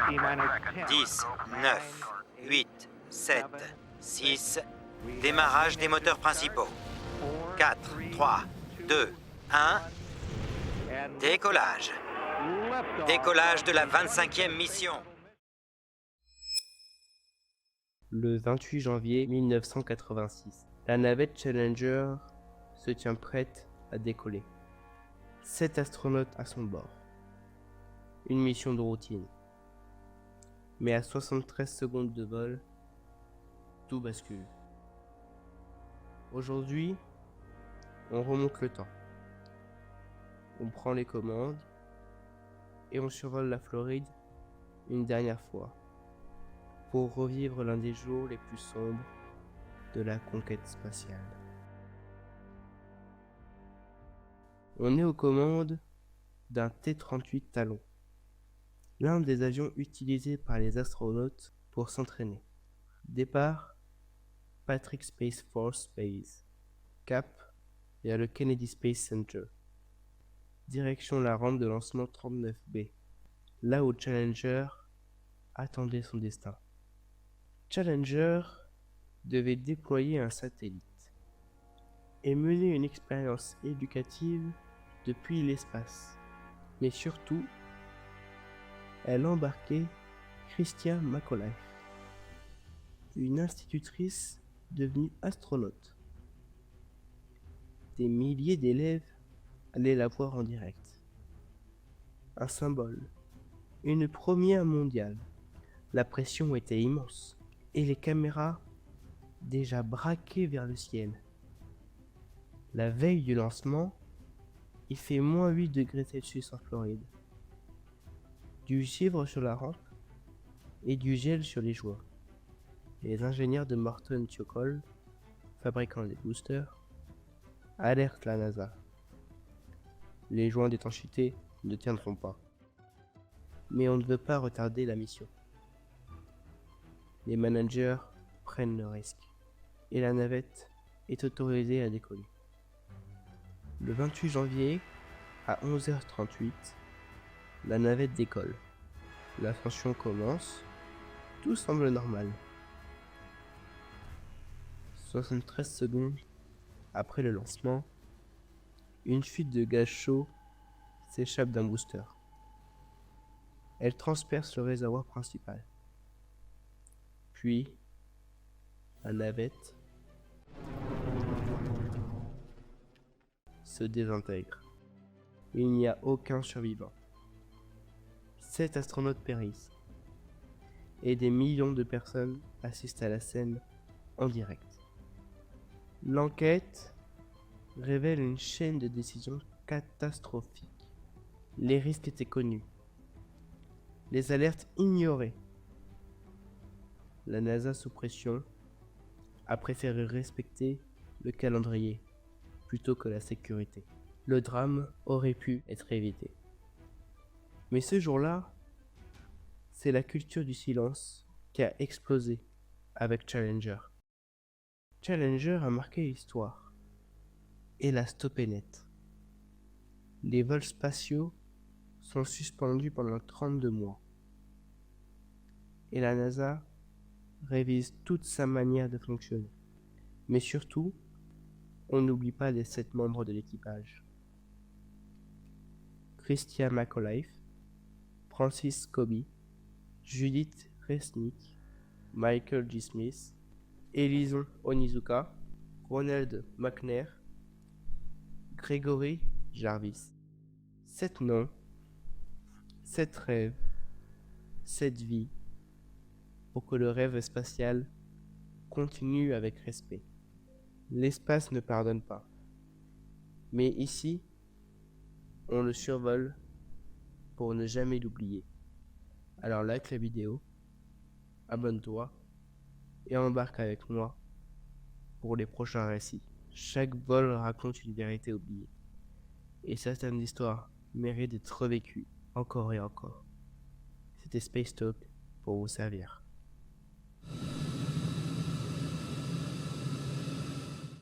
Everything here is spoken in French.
10, 9, 8, 7, 6. Démarrage des moteurs principaux. 4, 3, 2, 1. Décollage. Décollage de la 25e mission. Le 28 janvier 1986, la navette Challenger se tient prête à décoller. 7 astronautes à son bord. Une mission de routine. Mais à 73 secondes de vol, tout bascule. Aujourd'hui, on remonte le temps. On prend les commandes et on survole la Floride une dernière fois pour revivre l'un des jours les plus sombres de la conquête spatiale. On est aux commandes d'un T-38 Talon, l'un des avions utilisés par les astronautes pour s'entraîner. Départ, Patrick Space Force Base, cap vers le Kennedy Space Center. Direction la rampe de lancement 39B, là où Challenger attendait son destin. Challenger devait déployer un satellite et mener une expérience éducative depuis l'espace. Mais surtout, elle embarquait Christia McAuliffe, une institutrice devenue astronaute. Des milliers d'élèves allaient la voir en direct. Un symbole, une première mondiale. La pression était immense et les caméras déjà braquées vers le ciel. La veille du lancement, il fait moins 8 degrés Celsius en Floride. Du givre sur la rampe et du gel sur les joints. Les ingénieurs de Morton Thiokol, fabricant des boosters, alertent la NASA. Les joints d'étanchéité ne tiendront pas. Mais on ne veut pas retarder la mission. Les managers prennent le risque et la navette est autorisée à décoller. Le 28 janvier, à 11h38, la navette décolle. L'ascension commence, tout semble normal. 73 secondes après le lancement, une fuite de gaz chaud s'échappe d'un booster. Elle transperce le réservoir principal. Puis, la navette se désintègre. Il n'y a aucun survivant. 7 astronautes périssent. Et des millions de personnes assistent à la scène en direct. L'enquête révèle une chaîne de décisions catastrophiques. Les risques étaient connus. Les alertes ignorées. La NASA sous pression a préféré respecter le calendrier plutôt que la sécurité. Le drame aurait pu être évité. Mais ce jour-là, c'est la culture du silence qui a explosé avec Challenger. Challenger a marqué l'histoire et l'a stoppé net. Les vols spatiaux sont suspendus pendant 32 mois. Et la NASA révise toute sa manière de fonctionner. Mais surtout, on n'oublie pas les 7 membres de l'équipage. Christia McAuliffe, Francis Scobie, Judith Resnick, Michael G. Smith, Elison Onizuka, Ronald McNair, Gregory Jarvis. 7 noms, 7 rêves, 7 vies, pour que le rêve spatial continue avec respect. L'espace ne pardonne pas. Mais ici, on le survole pour ne jamais l'oublier. Alors like la vidéo, abonne-toi et embarque avec moi pour les prochains récits. Chaque vol raconte une vérité oubliée. Et certaines histoires méritent d'être revécues encore et encore. C'était Space Talk pour vous servir.